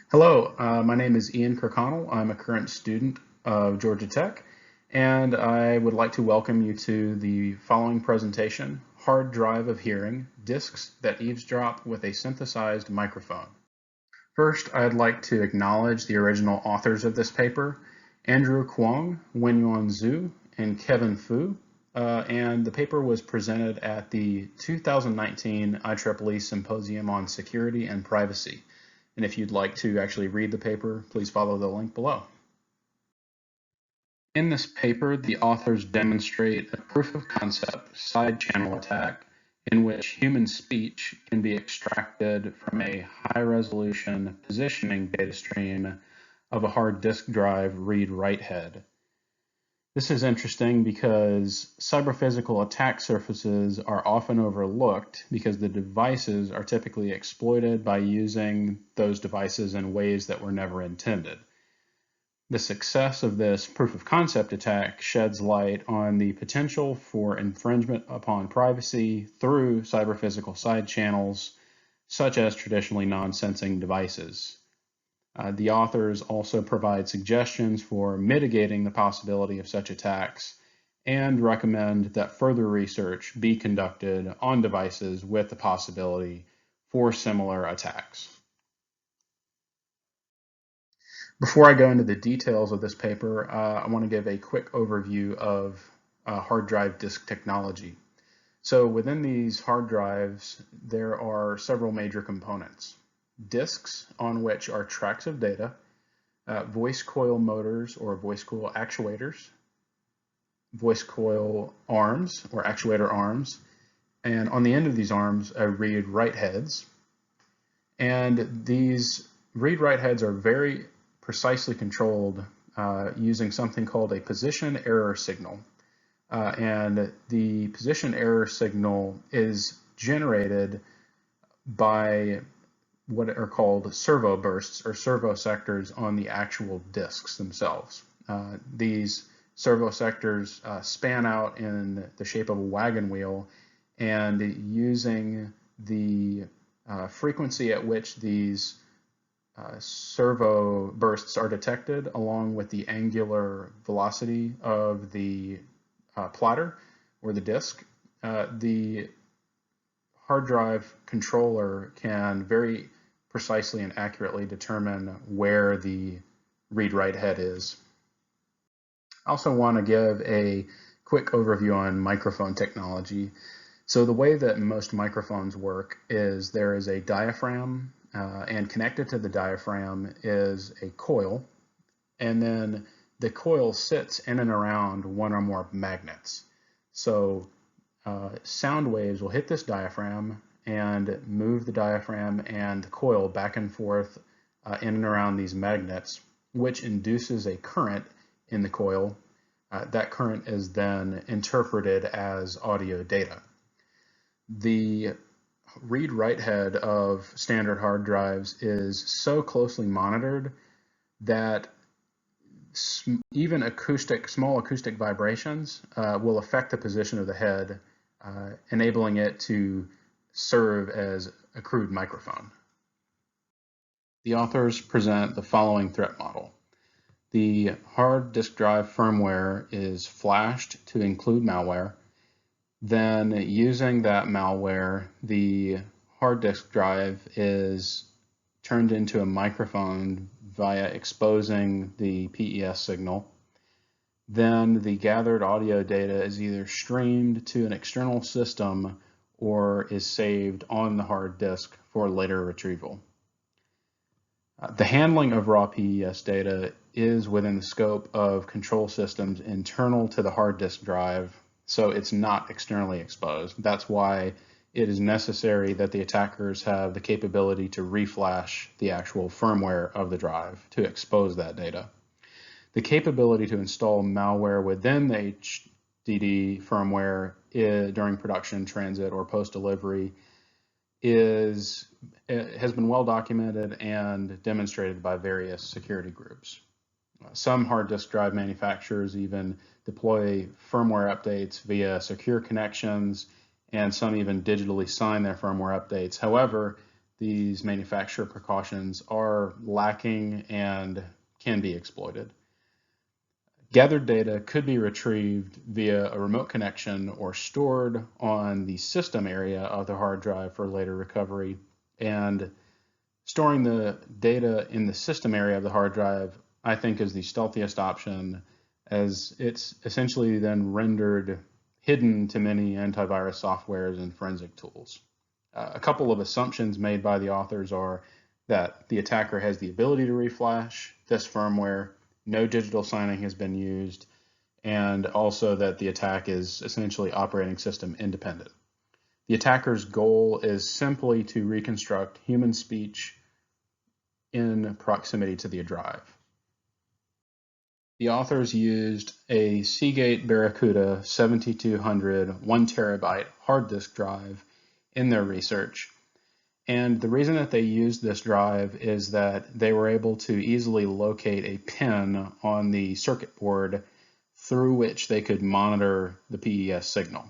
Hello, my name is Ian Kirkconnell. I'm a current student of Georgia Tech, and I would like to welcome you to the following presentation, Hard Drive of Hearing, Discs that Eavesdrop with a Synthesized Microphone. First, I'd like to acknowledge the original authors of this paper, Andrew Kwong, Wenyuan Zhu, and Kevin Fu, and the paper was presented at the 2019 IEEE Symposium on Security and Privacy. And if you'd like to actually read the paper, please follow the link below. In this paper, the authors demonstrate a proof of concept side channel attack in which human speech can be extracted from a high resolution positioning data stream of a hard disk drive read-write head. This is interesting because cyber-physical attack surfaces are often overlooked because the devices are typically exploited by using those devices in ways that were never intended. The success of this proof of concept attack sheds light on the potential for infringement upon privacy through cyber-physical side channels, such as traditionally non-sensing devices. The authors also provide suggestions for mitigating the possibility of such attacks and recommend that further research be conducted on devices with the possibility for similar attacks. Before I go into the details of this paper, I want to give a quick overview of hard drive disk technology. So within these hard drives, there are several major components. Disks on which are tracks of data, voice coil motors or voice coil actuators, voice coil arms or actuator arms, and on the end of these arms, read-write heads. And these read-write heads are very precisely controlled using something called a position error signal. And the position error signal is generated by what are called servo bursts or servo sectors on the actual disks themselves. These servo sectors span out in the shape of a wagon wheel, and using the frequency at which these servo bursts are detected along with the angular velocity of the platter or the disk, the hard drive controller can very precisely and accurately determine where the read-write head is. I also want to give a quick overview on microphone technology. So the way that most microphones work is there is a diaphragm, and connected to the diaphragm is a coil, and then the coil sits in and around one or more magnets. So sound waves will hit this diaphragm and move the diaphragm and the coil back and forth in and around these magnets, which induces a current in the coil. That current is then interpreted as audio data. The read-write head of standard hard drives is so closely monitored that even small acoustic vibrations will affect the position of the head, enabling it to serve as a crude microphone. The authors present the following threat model. The hard disk drive firmware is flashed to include malware. Then using that malware, the hard disk drive is turned into a microphone via exposing the PES signal. Then the gathered audio data is either streamed to an external system or is saved on the hard disk for later retrieval. The handling of raw PES data is within the scope of control systems internal to the hard disk drive, so it's not externally exposed. That's why it is necessary that the attackers have the capability to reflash the actual firmware of the drive to expose that data. The capability to install malware within the HDD firmware during production, transit, or post-delivery has been well documented and demonstrated by various security groups. Some hard disk drive manufacturers even deploy firmware updates via secure connections, and some even digitally sign their firmware updates. However, these manufacturer precautions are lacking and can be exploited. Gathered data could be retrieved via a remote connection or stored on the system area of the hard drive for later recovery. And storing the data in the system area of the hard drive, I think, is the stealthiest option, as it's essentially then rendered hidden to many antivirus softwares and forensic tools. A couple of assumptions made by the authors are that the attacker has the ability to reflash this firmware, no digital signing has been used, and also that the attack is essentially operating system independent. The attacker's goal is simply to reconstruct human speech in proximity to the drive. The authors used a Seagate Barracuda 7200 1 terabyte hard disk drive in their research. And the reason that they used this drive is that they were able to easily locate a pin on the circuit board through which they could monitor the PES signal.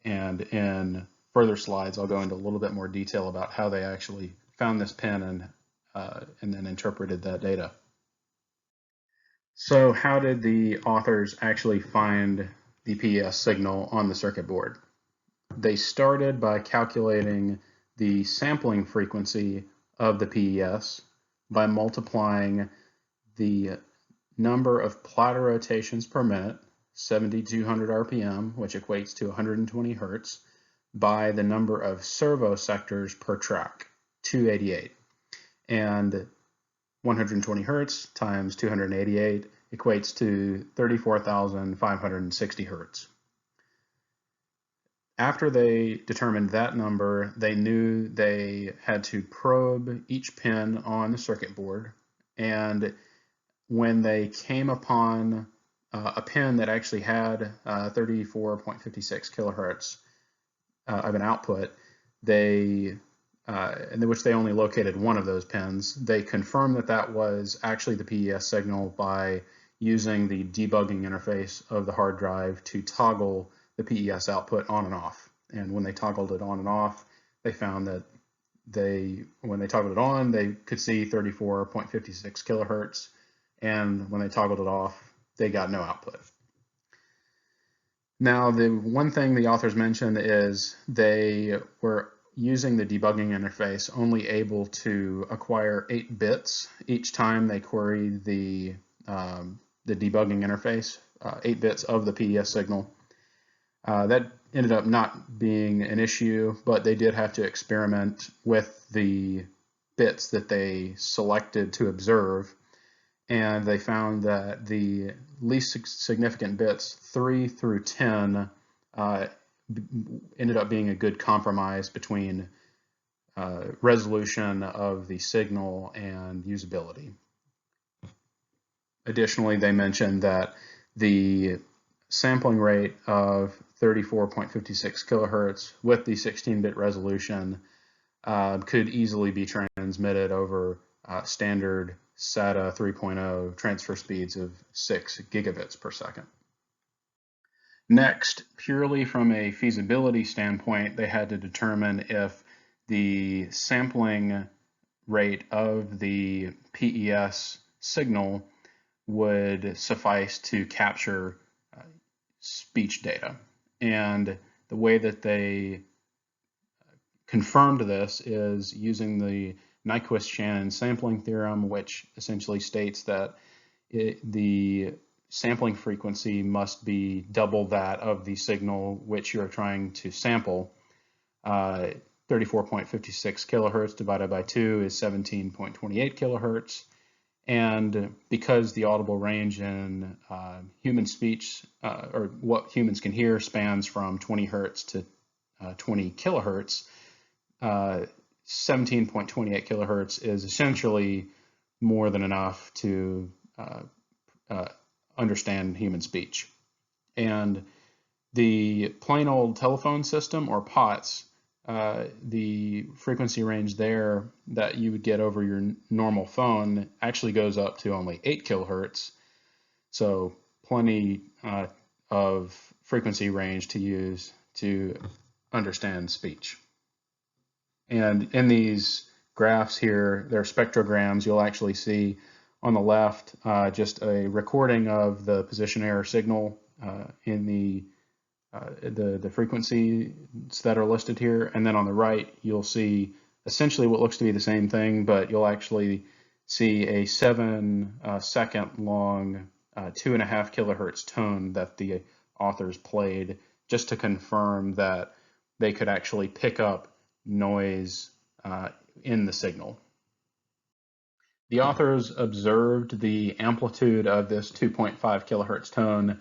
And in further slides, I'll go into a little bit more detail about how they actually found this pin and then interpreted that data. So how did the authors actually find the PES signal on the circuit board? They started by calculating the sampling frequency of the PES by multiplying the number of platter rotations per minute, 7,200 RPM, which equates to 120 Hertz, by the number of servo sectors per track, 288. And 120 Hertz times 288 equates to 34,560 Hertz. After they determined that number, they knew they had to probe each pin on the circuit board. And when they came upon a pin that actually had 34.56 kilohertz of an output, in which they only located one of those pins, they confirmed that that was actually the PES signal by using the debugging interface of the hard drive to toggle the PES output on and off. And when they toggled it on and off, they found that when they toggled it on, they could see 34.56 kilohertz, and when they toggled it off, they got no output. Now, the one thing the authors mentioned is they were using the debugging interface only able to acquire 8 bits each time they queried the debugging interface, 8 bits of the PES signal. That ended up not being an issue, but they did have to experiment with the bits that they selected to observe, and they found that the least significant bits, 3 through 10, ended up being a good compromise between resolution of the signal and usability. Additionally, they mentioned that the sampling rate of 34.56 kilohertz with the 16-bit resolution could easily be transmitted over standard SATA 3.0 transfer speeds of 6 gigabits per second. Next, purely from a feasibility standpoint, they had to determine if the sampling rate of the PES signal would suffice to capture speech data. And the way that they confirmed this is using the Nyquist-Shannon sampling theorem, which essentially states that the sampling frequency must be double that of the signal which you're trying to sample. 34.56 kilohertz divided by 2 is 17.28 kilohertz. And because the audible range in human speech, or what humans can hear, spans from 20 hertz to 20 kilohertz, 17.28 kilohertz is essentially more than enough to understand human speech. And the plain old telephone system, or POTS, the frequency range there that you would get over your normal phone actually goes up to only 8 kilohertz. So plenty of frequency range to use to understand speech. And in these graphs here, they're spectrograms. You'll actually see on the left just a recording of the position error signal in the frequencies that are listed here. And then on the right, you'll see essentially what looks to be the same thing, but you'll actually see a 7-second long 2.5 kilohertz tone that the authors played just to confirm that they could actually pick up noise in the signal. The authors observed the amplitude of this 2.5 kilohertz tone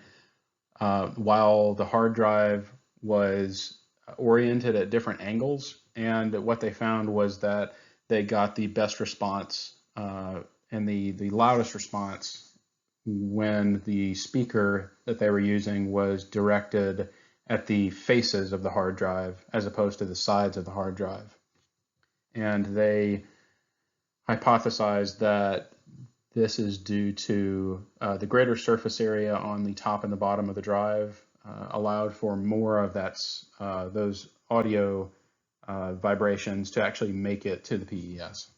while the hard drive was oriented at different angles, and what they found was that they got the best response and the loudest response when the speaker that they were using was directed at the faces of the hard drive as opposed to the sides of the hard drive. And they hypothesized that this is due to the greater surface area on the top and the bottom of the drive allowed for more of those audio vibrations to actually make it to the PES.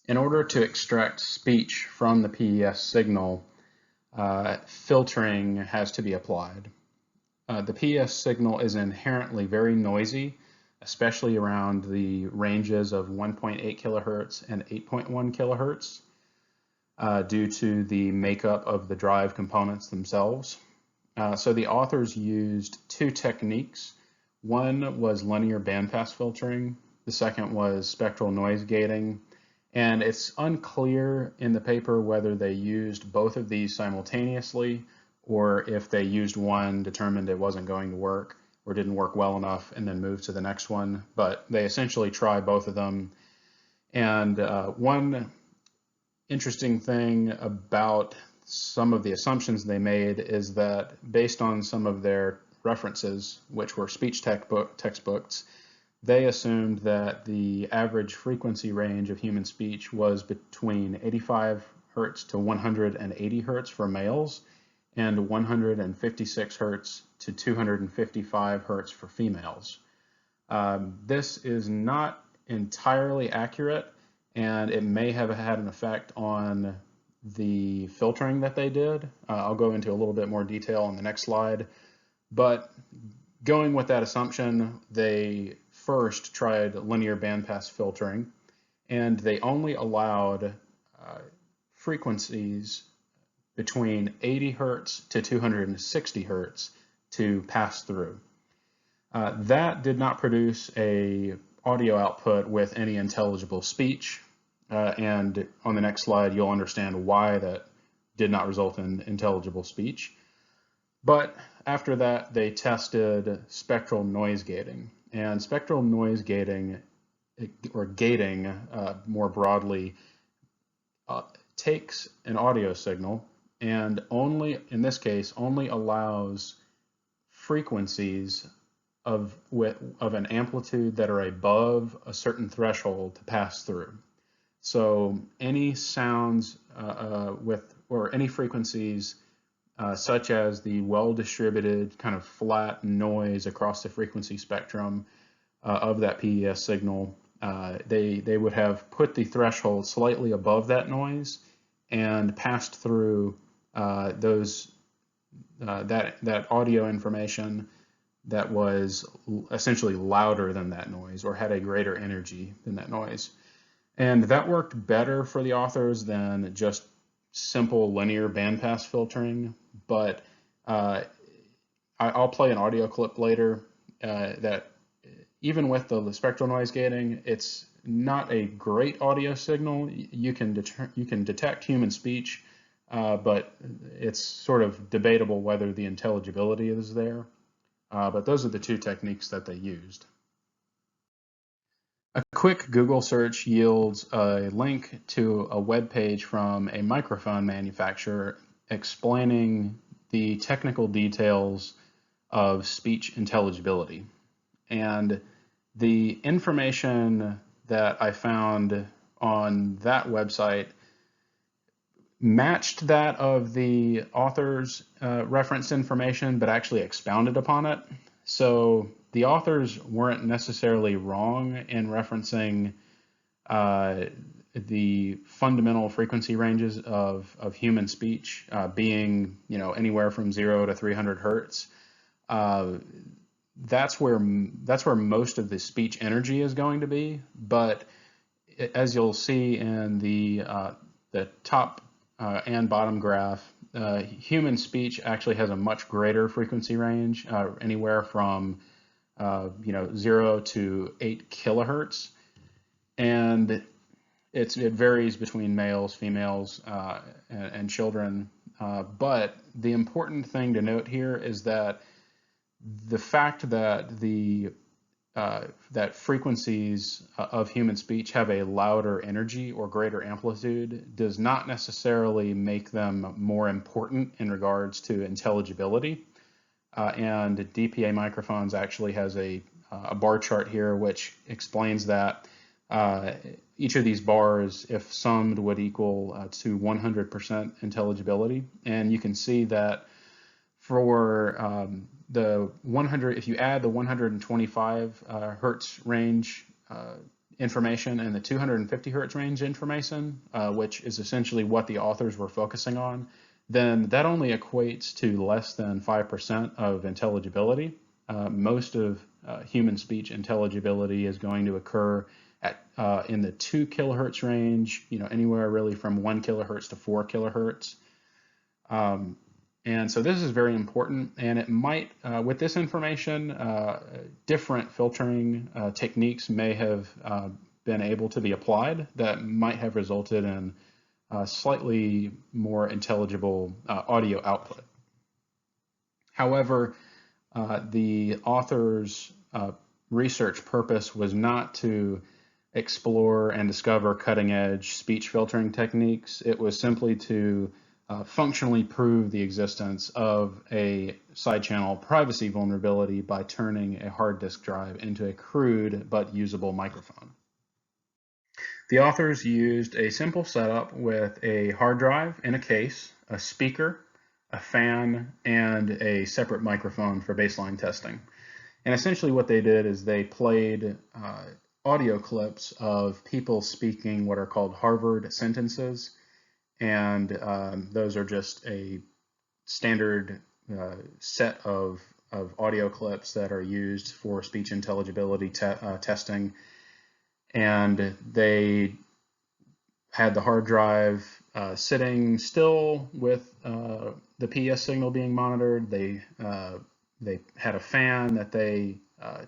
In order to extract speech from the PES signal, filtering has to be applied. The PES signal is inherently very noisy, especially around the ranges of 1.8 kilohertz and 8.1 kilohertz due to the makeup of the drive components themselves. So the authors used two techniques. One was linear bandpass filtering. The second was spectral noise gating. And it's unclear in the paper whether they used both of these simultaneously or if they used one, determined it wasn't going to work or didn't work well enough, and then moved to the next one. But they essentially try both of them. And one interesting thing about some of the assumptions they made is that based on some of their references, which were speech textbooks, they assumed that the average frequency range of human speech was between 85 hertz to 180 hertz for males and 156 hertz to 255 hertz for females. This is not entirely accurate, and it may have had an effect on the filtering that they did. I'll go into a little bit more detail on the next slide, but going with that assumption, they first tried linear bandpass filtering, and they only allowed frequencies between 80 hertz to 260 hertz to pass through. That did not produce a audio output with any intelligible speech, and on the next slide you'll understand why that did not result in intelligible speech. But after that, they tested spectral noise gating. And spectral noise gating, or gating more broadly, takes an audio signal and only, in this case, only allows frequencies of an amplitude that are above a certain threshold to pass through. So any sounds or any frequencies such as the well-distributed kind of flat noise across the frequency spectrum of that PES signal, they would have put the threshold slightly above that noise and passed through that audio information that was essentially louder than that noise or had a greater energy than that noise. And that worked better for the authors than just simple linear bandpass filtering, but I'll play an audio clip later that even with the spectral noise gating, it's not a great audio signal. You can detect human speech, but it's sort of debatable whether the intelligibility is there. But those are the two techniques that they used. A quick Google search yields a link to a web page from a microphone manufacturer explaining the technical details of speech intelligibility. And the information that I found on that website matched that of the author's referenced information, but actually expounded upon it. So the authors weren't necessarily wrong in referencing uh, the fundamental frequency ranges of human speech being, anywhere from 0 to 300 hertz. Uh, that's where most of the speech energy is going to be. But as you'll see in the top and bottom graph, human speech actually has a much greater frequency range, anywhere from 0 to 8 kilohertz, and it varies between males, females, and children. But the important thing to note here is that the fact that that frequencies of human speech have a louder energy or greater amplitude does not necessarily make them more important in regards to intelligibility. And DPA microphones actually has a bar chart here which explains that each of these bars, if summed, would equal to 100% intelligibility. And you can see that for the 100, if you add the 125 hertz range information and the 250 hertz range information, which is essentially what the authors were focusing on, then that only equates to less than 5% of intelligibility. Most of human speech intelligibility is going to occur at in the 2 kilohertz range, anywhere really from 1 kilohertz to 4 kilohertz. And so this is very important, and it might, with this information, different filtering techniques may have been able to be applied that might have resulted in slightly more intelligible audio output. However, the author's research purpose was not to explore and discover cutting-edge speech filtering techniques. It was simply to functionally prove the existence of a side channel privacy vulnerability by turning a hard disk drive into a crude but usable microphone. The authors used a simple setup with a hard drive in a case, a speaker, a fan, and a separate microphone for baseline testing. And essentially what they did is they played audio clips of people speaking what are called Harvard sentences. And those are just a standard set of audio clips that are used for speech intelligibility testing. And they had the hard drive sitting still with the PES signal being monitored. They had a fan that they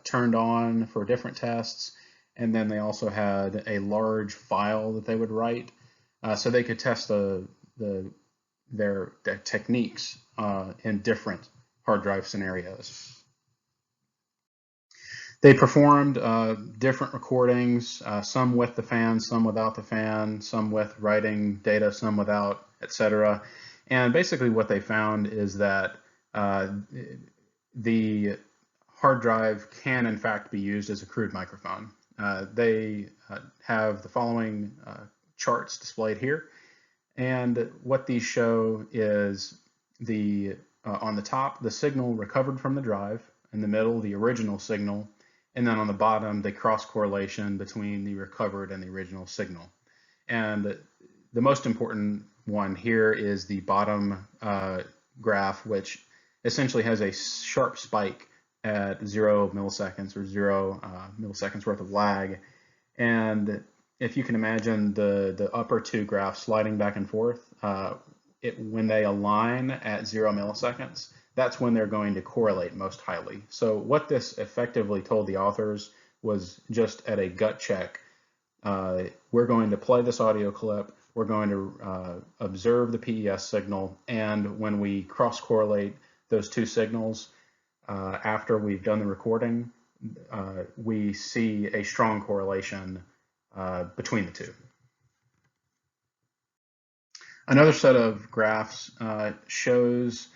turned on for different tests. And then they also had a large file that they would write. So they could test their techniques in different hard drive scenarios. They performed different recordings, some with the fan, some without the fan, some with writing data, some without, etc. And basically what they found is that the hard drive can in fact be used as a crude microphone. They have the following charts displayed here, and what these show is on the top the signal recovered from the drive, in the middle the original signal, and then on the bottom the cross correlation between the recovered and the original signal. And the most important one here is the bottom graph, which essentially has a sharp spike at 0 milliseconds or 0 milliseconds worth of lag. And if you can imagine the upper two graphs sliding back and forth, when they align at 0 milliseconds, that's when they're going to correlate most highly. So what this effectively told the authors was, just at a gut check, we're going to play this audio clip, we're going to observe the PES signal, and when we cross-correlate those two signals after we've done the recording, we see a strong correlation between the two. Another set of graphs shows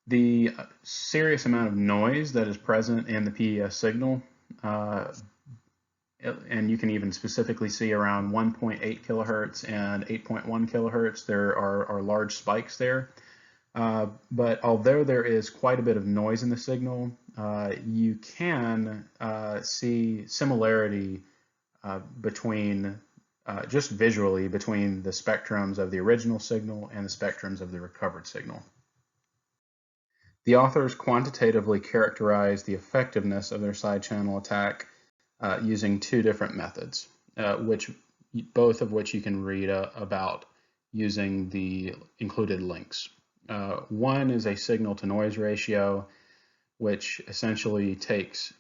the serious amount of noise that is present in the PES signal. And you can even specifically see around 1.8 kilohertz and 8.1 kilohertz. There are large spikes there. But although there is quite a bit of noise in the signal, you can see similarity between, just visually, between the spectrums of the original signal and the spectrums of the recovered signal. The authors quantitatively characterized the effectiveness of their side channel attack using two different methods, both of which you can read about using the included links. One is a signal to noise ratio, which essentially takes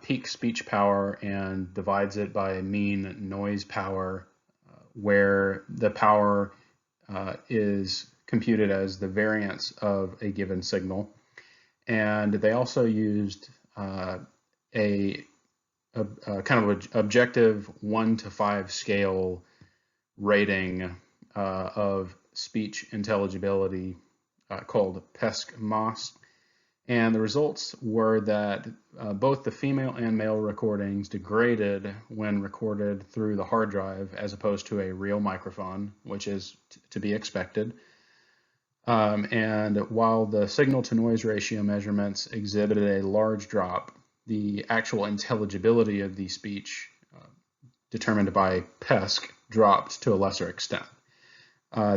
peak speech power and divides it by mean noise power, where the power is computed as the variance of a given signal. And they also used a kind of an objective 1 to 5 scale rating of speech intelligibility called PESC-MOS. And the results were that both the female and male recordings degraded when recorded through the hard drive as opposed to a real microphone, which is to be expected. And while the signal to noise ratio measurements exhibited a large drop, the actual intelligibility of the speech determined by PESC dropped to a lesser extent.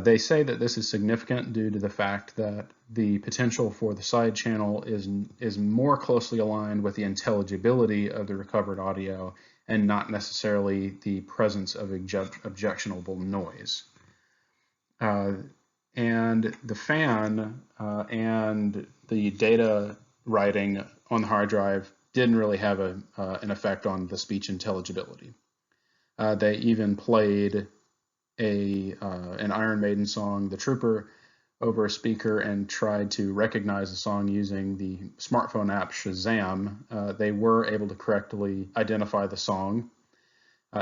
They say that this is significant due to the fact that the potential for the side channel is more closely aligned with the intelligibility of the recovered audio and not necessarily the presence of objectionable noise. And the fan and the data writing on the hard drive didn't really have an effect on the speech intelligibility. They even played an Iron Maiden song, The Trooper, over a speaker and tried to recognize the song using the smartphone app Shazam. They were able to correctly identify the song,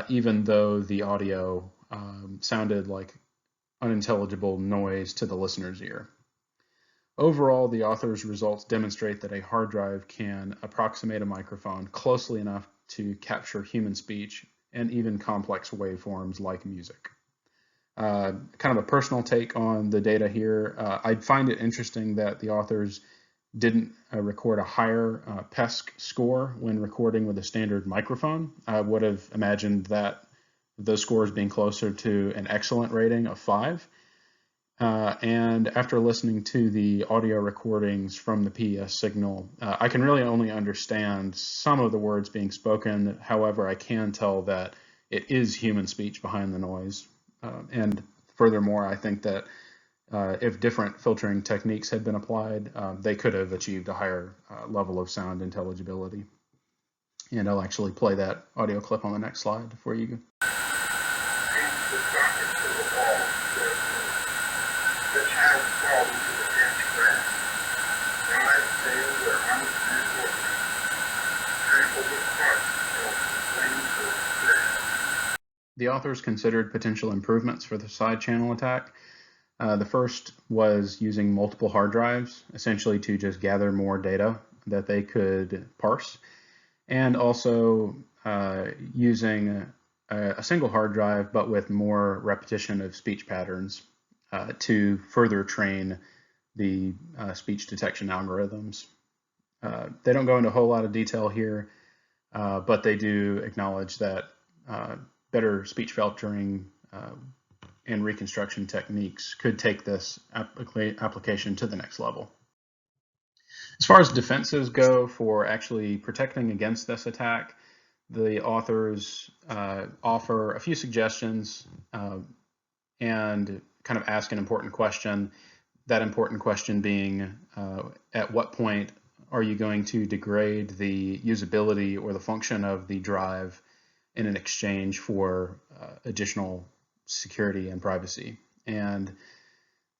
even though the audio sounded like unintelligible noise to the listener's ear. Overall, the author's results demonstrate that a hard drive can approximate a microphone closely enough to capture human speech and even complex waveforms like music. Kind of a personal take on the data here. I find it interesting that the authors didn't record a higher PESC score when recording with a standard microphone. I would have imagined that those scores being closer to an excellent rating of 5. And after listening to the audio recordings from the PES signal, I can really only understand some of the words being spoken. However, I can tell that it is human speech behind the noise. And furthermore, I think that if different filtering techniques had been applied, they could have achieved a higher level of sound intelligibility. And I'll actually play that audio clip on the next slide for you. The authors considered potential improvements for the side channel attack. The first was using multiple hard drives, essentially to just gather more data that they could parse, and also using a single hard drive but with more repetition of speech patterns to further train the speech detection algorithms. They don't go into a whole lot of detail here, but they do acknowledge that better speech filtering and reconstruction techniques could take this application to the next level. As far as defenses go for actually protecting against this attack, the authors offer a few suggestions and kind of ask an important question. That important question being, at what point are you going to degrade the usability or the function of the drive in an exchange for additional security and privacy? And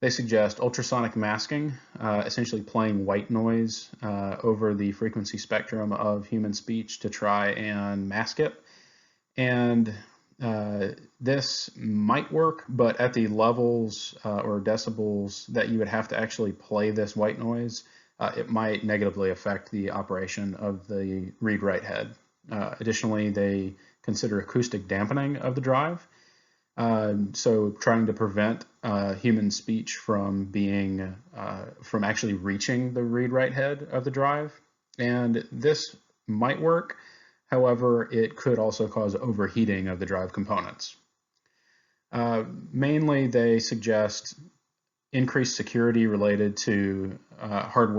they suggest ultrasonic masking, essentially playing white noise over the frequency spectrum of human speech to try and mask it. And this might work, but at the levels or decibels that you would have to actually play this white noise, it might negatively affect the operation of the read-write head. Additionally, they consider acoustic dampening of the drive. So trying to prevent human speech from from actually reaching the read-write head of the drive. And this might work. However, it could also cause overheating of the drive components. Mainly, they suggest increased security related to hard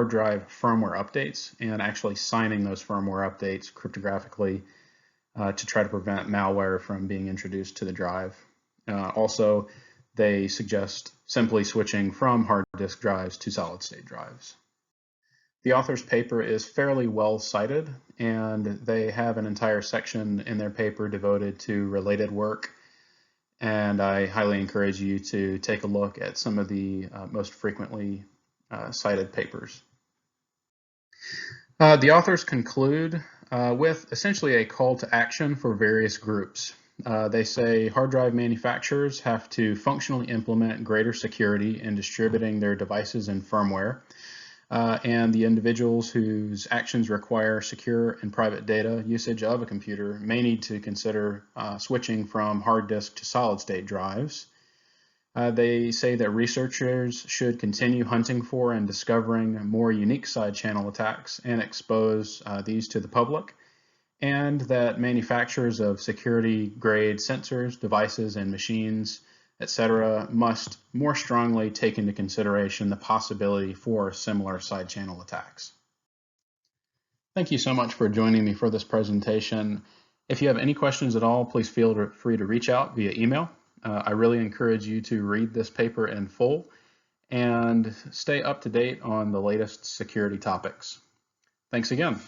drive firmware updates and actually signing those firmware updates cryptographically to try to prevent malware from being introduced to the drive. Also, they suggest simply switching from hard disk drives to solid state drives. The author's paper is fairly well cited, and they have an entire section in their paper devoted to related work. And I highly encourage you to take a look at some of the most frequently cited papers. The authors conclude with essentially a call to action for various groups. They say hard drive manufacturers have to functionally implement greater security in distributing their devices and firmware, and the individuals whose actions require secure and private data usage of a computer may need to consider switching from hard disk to solid state drives. They say that researchers should continue hunting for and discovering more unique side channel attacks and expose these to the public, and that manufacturers of security grade sensors, devices, and machines, etc., must more strongly take into consideration the possibility for similar side channel attacks. Thank you so much for joining me for this presentation. If you have any questions at all, please feel free to reach out via email. I really encourage you to read this paper in full and stay up to date on the latest security topics. Thanks again.